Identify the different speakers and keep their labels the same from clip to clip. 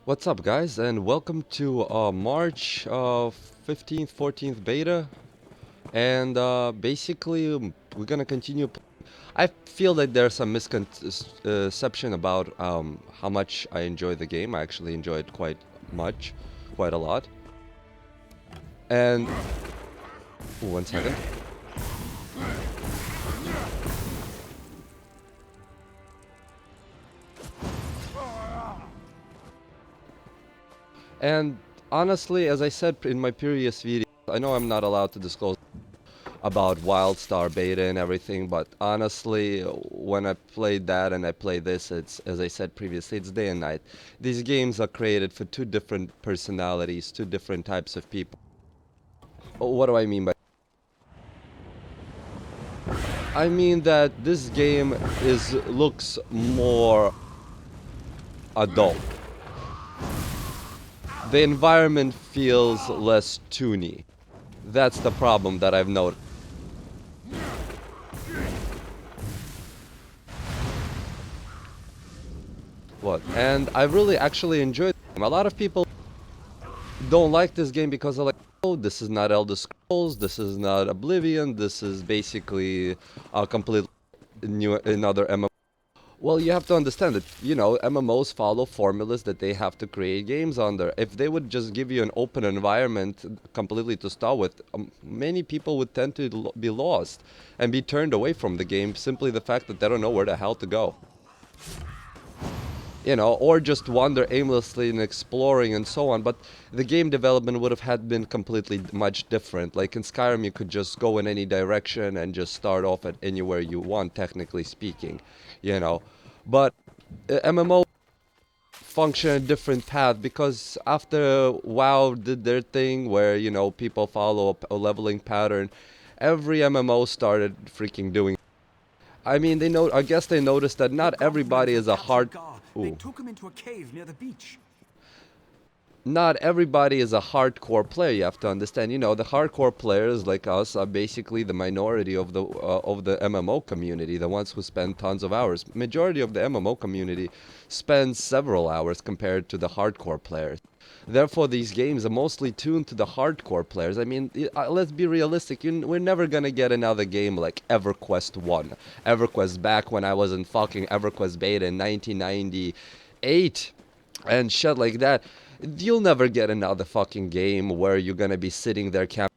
Speaker 1: What's up, guys, and welcome to March 15th, 14th beta. And basically, we're gonna continue. I feel that there's some misconception about how much I enjoy the game. I actually enjoy it quite much, quite a lot. And one second. And honestly, as I said in my previous video, I know I'm not allowed to disclose about WILDSTAR beta and everything, but honestly, when I played that and I play this, it's, as I said previously, it's day and night. These games are created for two different personalities, two different types of people. What do I mean by I mean that this game looks more adult. The environment feels less toony. That's the problem that I've noticed. What? And I really actually enjoyed it. A lot of people don't like this game because they're like, oh, this is not Elder Scrolls, this is not Oblivion, this is basically a complete new another MMO. Well, you have to understand that, MMOs follow formulas that they have to create games under. If they would just give you an open environment completely to start with, many people would tend to be lost and be turned away from the game simply the fact that they don't know where the hell to go. Or just wander aimlessly and exploring and so on. But the game development would have had been completely much different. Like in Skyrim, you could just go in any direction and just start off at anywhere you want, technically speaking, But MMO function a different path because after WoW did their thing where, people follow a leveling pattern, every MMO started freaking doing. I mean, I guess they noticed that not everybody is a hard.
Speaker 2: They took him into a cave near the beach.
Speaker 1: Not everybody is a hardcore player. You have to understand. The hardcore players like us are basically the minority of the MMO community, the ones who spend tons of hours. Majority of the MMO community spends several hours compared to the hardcore players. Therefore, these games are mostly tuned to the hardcore players. I mean, let's be realistic. We're never gonna get another game like EverQuest 1. EverQuest back when I was in fucking EverQuest beta in 1998 and shit like that. You'll never get another fucking game where you're gonna be sitting there camping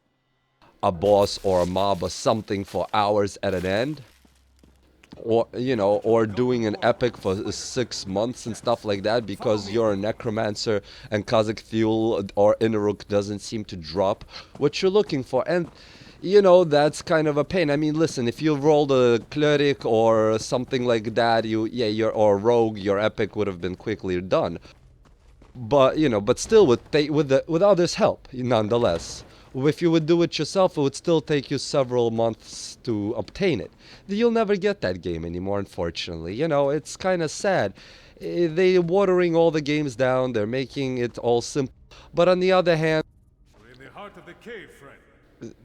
Speaker 1: a boss or a mob or something for hours at an end. Or doing an epic for 6 months and stuff like that because you're a necromancer and Kazakh fuel or Inaruk doesn't seem to drop what you're looking for. And that's kind of a pain. I mean, listen, if you rolled a cleric or something like that, or rogue, your epic would have been quickly done. But still with others' help, nonetheless. If you would do it yourself, it would still take you several months to obtain it. You'll never get that game anymore, unfortunately. It's kind of sad. They're watering all the games down. They're making it all simple. But on the other hand,
Speaker 3: We're in the heart of the cave, friend.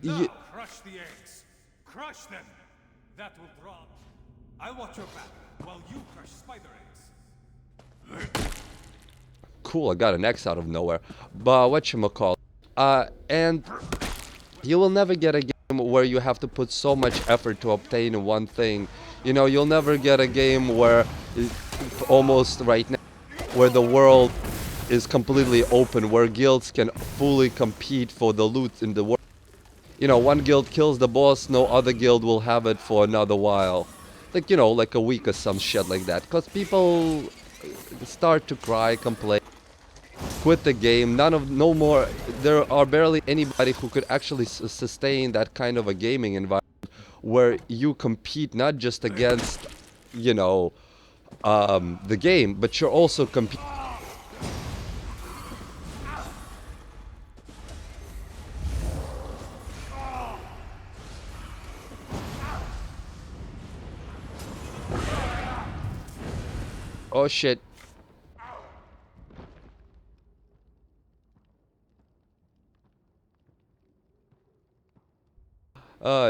Speaker 3: Now crush the eggs. Crush them. That will draw. I'll watch your back while you crush spider eggs.
Speaker 1: cool, I got an X out of nowhere. But whatchamacallit. And you will never get a game where you have to put so much effort to obtain one thing. You'll never get a game where almost right now, where the world is completely open, where guilds can fully compete for the loot in the world. One guild kills the boss, no other guild will have it for another while. Like a week or some shit like that. Because people start to cry, complain, quit the game. No more. There are barely anybody who could actually sustain that kind of a gaming environment where you compete not just against, the game, but you're also competing. Oh shit.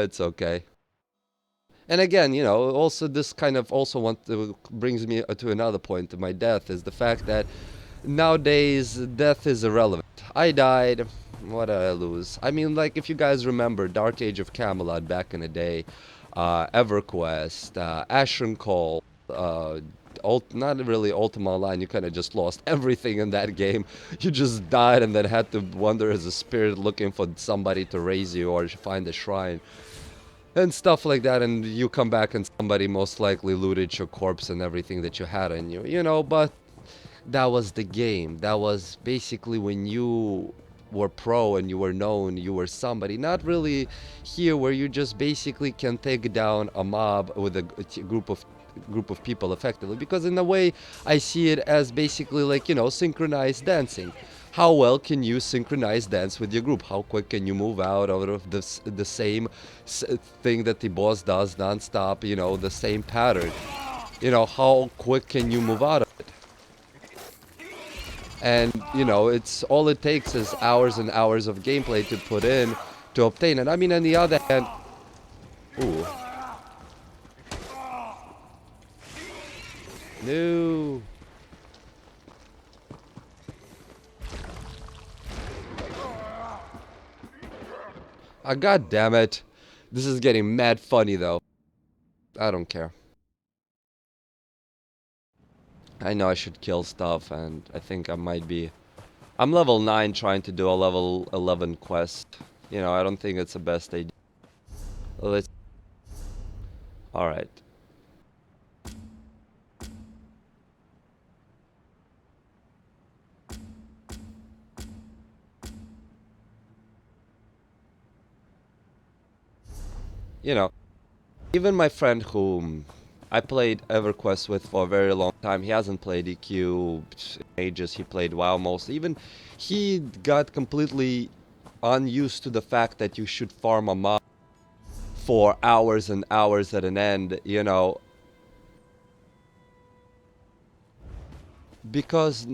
Speaker 1: It's okay. And again, also this kind of also brings me to another point of my death is the fact that Nowadays, death is irrelevant. I died. What did I lose? I mean, like, if you guys remember Dark Age of Camelot back in the day, EverQuest, Ashen Call, not really Ultima Online, you kind of just lost everything in that game. You just died and then had to wander as a spirit looking for somebody to raise you or find a shrine. And stuff like that, and you come back and somebody most likely looted your corpse and everything that you had on you, but that was the game. That was basically when you were pro and you were known, you were somebody. Not really here where you just basically can take down a mob with a group of people effectively, because in a way I see it as basically like, synchronized dancing. How well can you synchronize dance with your group? How quick can you move out of the same thing that the boss does non-stop, the same pattern? How quick can you move out of it? And it's all it takes is hours and hours of gameplay to put in to obtain it. I mean, on the other hand, ooh, no. God damn it. This is getting mad funny though. I don't care. I know I should kill stuff, and I think I might be... I'm level 9 trying to do a level 11 quest. I don't think it's the best idea. Let's... Alright. Even my friend whom I played EverQuest with for a very long time, he hasn't played EQ in ages, he played WoW mostly. Even he got completely unused to the fact that you should farm a mob for hours and hours at an end, because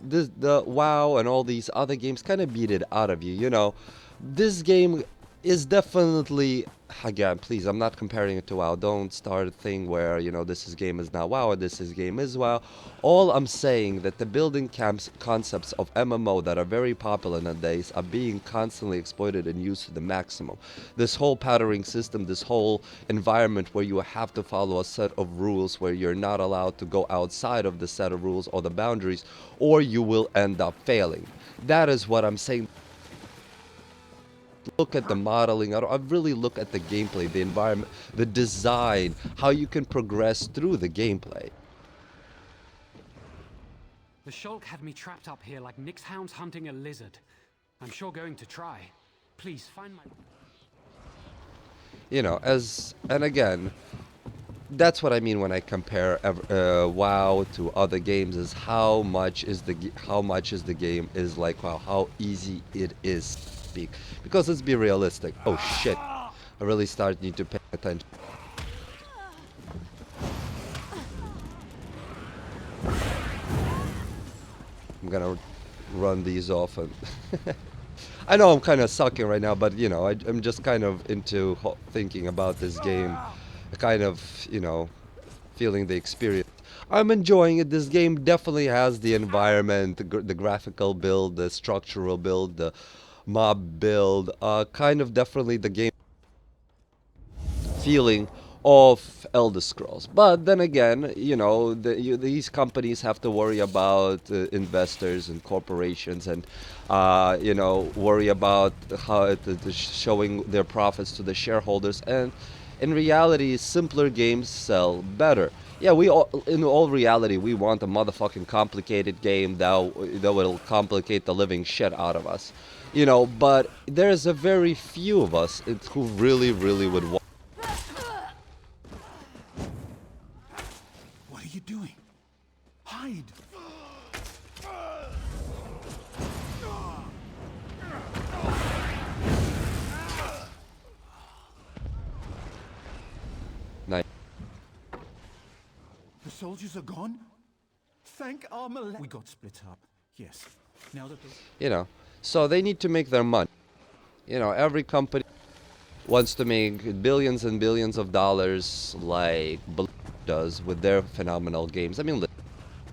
Speaker 1: the WoW and all these other games kind of beat it out of you. This game is definitely, again, please, I'm not comparing it to WoW. Don't start a thing where, this game is not WoW or this game is WoW. All I'm saying that the building concepts of MMO that are very popular nowadays are being constantly exploited and used to the maximum. This whole patterning system, this whole environment where you have to follow a set of rules, where you're not allowed to go outside of the set of rules or the boundaries, or you will end up failing. That is what I'm saying. Look at the modeling. I really look at the gameplay, the environment, the design, how you can progress through the gameplay.
Speaker 4: The Shulk had me trapped up here like Nyx hounds hunting a lizard. I'm sure going to try. Please find my...
Speaker 1: And again, that's what I mean when I compare WoW to other games, is how much is the game is like WoW, how easy it is. Because let's be realistic. Oh shit, I really need to pay attention. I'm gonna run these off, and I know I'm kind of sucking right now, but I'm just kind of into thinking about this game, kind of feeling the experience. I'm enjoying it. This game definitely has the environment, the graphical build, the structural build, the mob build, kind of definitely the game feeling of Elder Scrolls. But then again, these companies have to worry about investors and corporations, and worry about how showing their profits to the shareholders. And in reality, simpler games sell better. Yeah, in all reality, we want a motherfucking complicated game that will complicate the living shit out of us. But there's a very few of us who really, really would want.
Speaker 2: What are you doing? Hide!
Speaker 1: Nice.
Speaker 2: The soldiers are gone? Thank our We got split up, yes. Now that the...
Speaker 1: So they need to make their money. Every company wants to make billions and billions of dollars, like Blizzard does with their phenomenal games. I mean,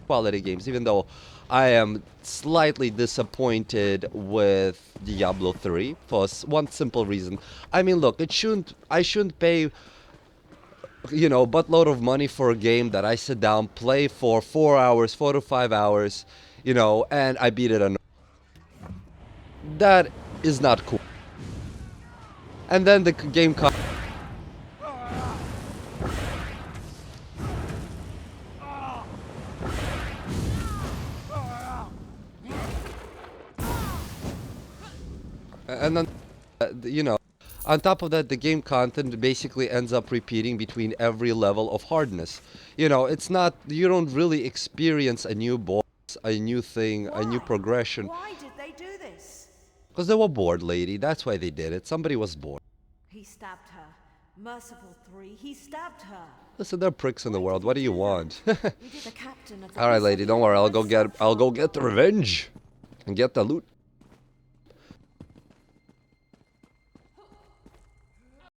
Speaker 1: quality games, even though I am slightly disappointed with Diablo 3 for one simple reason. I mean, look, I shouldn't pay, you know, buttload of money for a game that I sit down, play for 4 hours, 4 to 5 hours, you know, and I beat it on. That is not cool. And then the game comes. And then, you know, on top of that, the game content basically ends up repeating between every level of hardness. You know, it's not, you don't really experience a new boss, a new thing, a new progression.
Speaker 5: Why did they do this?
Speaker 1: Because they were bored, lady. That's why they did it. Somebody was bored.
Speaker 5: He stabbed her. Merciful 3, he stabbed her.
Speaker 1: Listen, there are pricks in the world. What do you want?
Speaker 5: We did the captain of the
Speaker 1: All right,
Speaker 5: ESO
Speaker 1: lady, don't worry. I'll go get the revenge and get the loot.